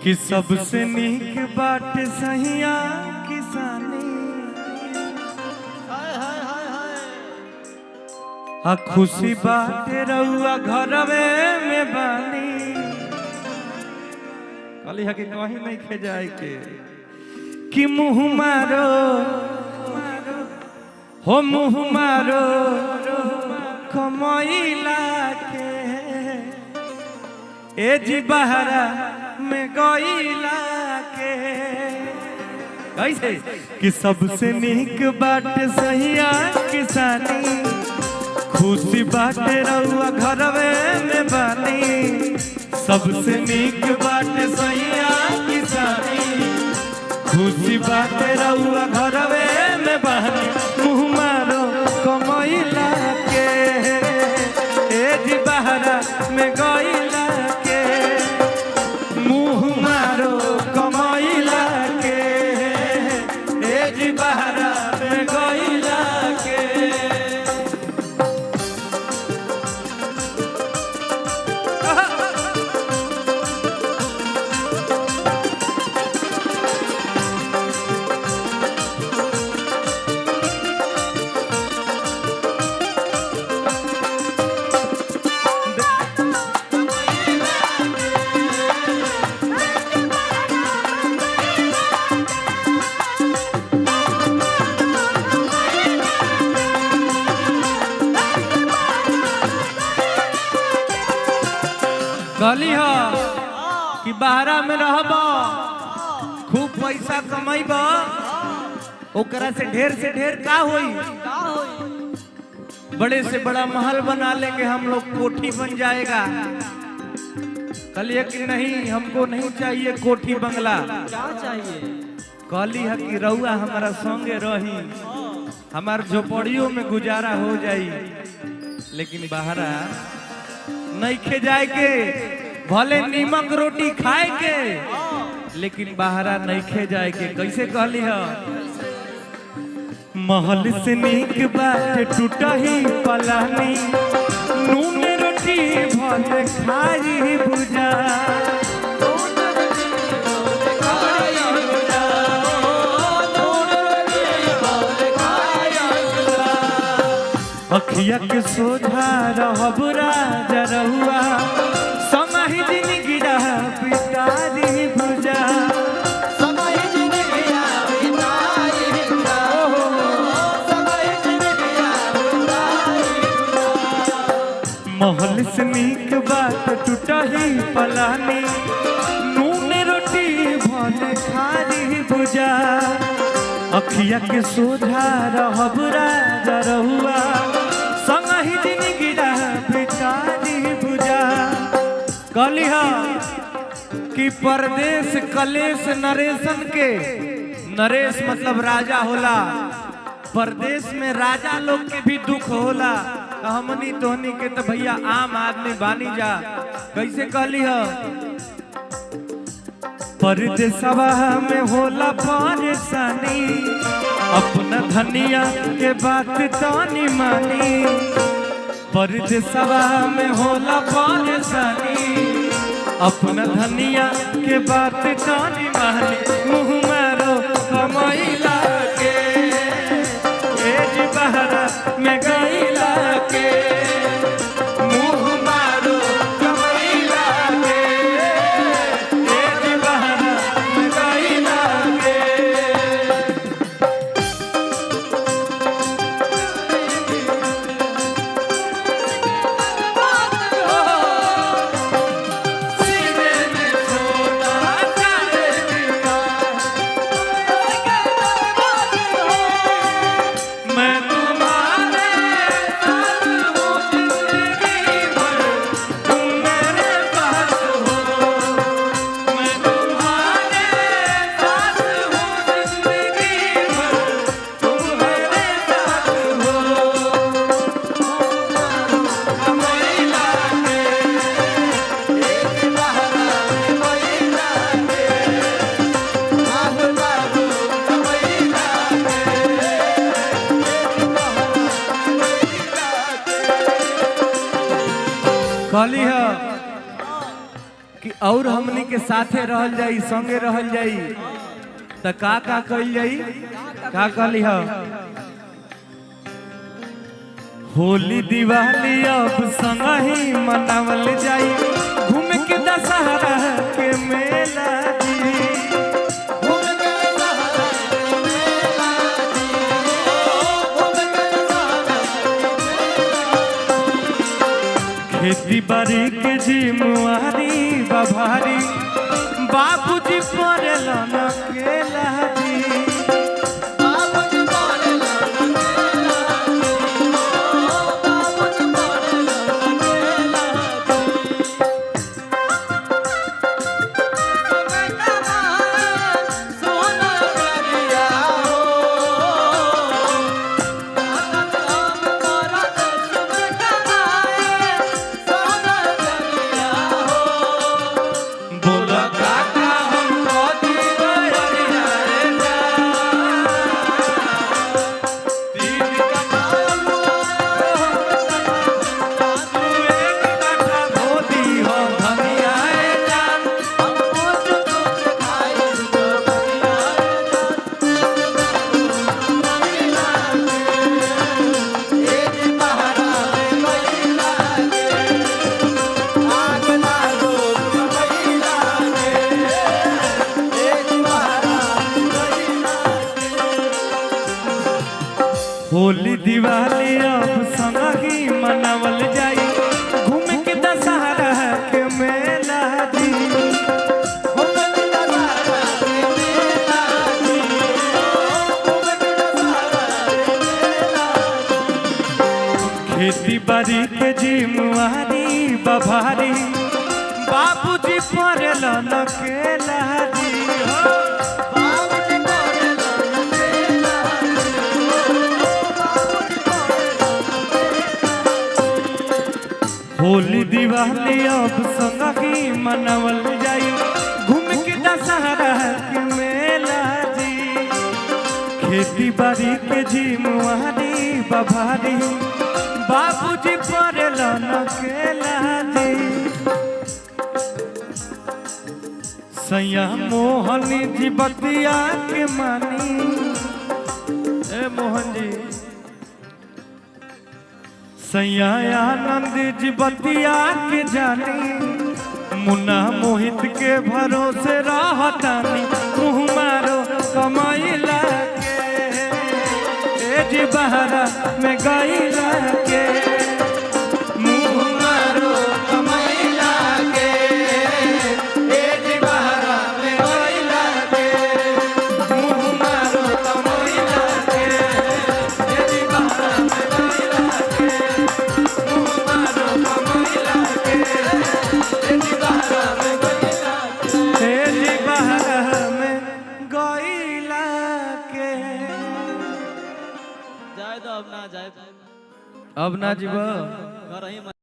कि सबसे नीक बाट सहिया किसानी आ खुशी बाटे रउआ घरवे में बानी कहली है कि कहीं नहीं खे जाए के कि मुँह मारो हो मुँह मारो कमैला के ए जी बहरा में गईला के कैसे कि सबसे नीक बाटे सहिया किसानी खुशी बाटे रउआ घरवे में बानी सबसे नीक बाटे सहिया किसानी खुशी बाटे रउआ घरवे में बानी मुँह मारो कमैला के ए जी बहरा में गईला के मुँह मारो कमैला के ए जी बहरा में गईला के कहली हो कि बाहरा में रहब खूब पैसा कमाइब ओकरा से ढेर का होई बड़े से बड़ा महल बना लेंगे हम लोग कोठी बन जाएगा कहलिए कि नहीं हमको नहीं चाहिए कोठी बंगला क्या चाहिए कहली है कि रउआ हमारा संगे रही हमार झोपड़ियों में गुजारा हो जाई लेकिन बाहरा नहीं खे जाए के भले नीमक रोटी खाए के लेकिन बाहरा नहीं खे जाए के कैसे कहली है महल से नीक बात टूटा ही पलानी नून रोटी भले खाई बुझा अखिया के सोझा रहब राजा रहुआ समाही जिंदगी पिताजी भुजा समाही जिंदगी पिताजी भुजा समाही जिंदगी महल से नीक बात टूटा ही पलानी नून रोटी भले खाली भुजा अखिया के सोझा रहब राजा रहुआ संगही जिंदगी पिताजी भुजा कहली कि परदेश कलेश नरेशन के नरेश मतलब राजा होला परदेश में राजा लोग के भी दुख होला हमनी तोहनी के तो भैया आम आदमी बानी जा कैसे कहली परदेशवा में होला परेशानी अपना धनिया के बात तानी मानी परदेशवा में होला परेशानी अपना धनिया के बात तानी मानी मुँह मारो कमैला के ए जी बहरा में गईला के मुँह मारो कमैला के ए जी बहरा में गईला के मैं तुम्हारे साथ हूँ और हमनी के साथे रहल जाई, संगे रहल जाई त का कइल जाई, का कहली ह होली दिवाली अब संग ही मनावल जाई, घूम के दशहरा के मेला जी। घूम के दशहरा के मेला जी, घूम के दशहरा के मेला। खेती बाड़ी के जिम्मेवारी बभारी, बाबूजी पड़ेला न केला जी। बाबूजी पड़ेला न केला जी, बाबूजी पड़ेला न केला जी। समय कमाए सोना करिया हो, ताकत हम तोरा देश में कमाए सोना करिया हो। बोला काका हम कदी गयरिया रे जा, तीन कथा तू एक कथा भोदी हो धनिया रे जान। हम कुछ कुछ खाई तो बढ़िया महिला के एक बहरा में महिला के आग लागो महिला के एक बहरा में महिला होली दिवाली अब संग ही मनावल जाई, घूम के दशहरा के मेला जी। घूम के दशहरा के मेला जी, घूम के दशहरा के मेला। खेती बाड़ी के जिम्मेवारी बभारी, बाबूजी पड़ेला न केला जी। हो बाबूजी पड़ेला न केला जी, बाबूजी पड़ेला होली दिवाली अब संग ही मनावल जाई, घूम के दशहरा के मेला जी। खेती बाड़ी के जिम्मेवारी बभारी, बाबूजी पड़ेला न केला जी। सैया मोहनी जी बतिया के मानी, ए मोहन जी सैया आनंद जी बतिया के जानी, मुन्ना मोहित के भरोसे रहतानी, मुँह मारो कमाइला के ए जी बहरा में गईला के। मुँह मारो कमाइला के ए जी बहरा में गइला के। मुँह मारो कमाइला के ए जी बहरा में गइला के। मुँह मारो कमाइला के ए जी बहरा में गइला के। ए जी बहरा में गईला के। जाए तो अब ना जाए, अब ना जीव घर ही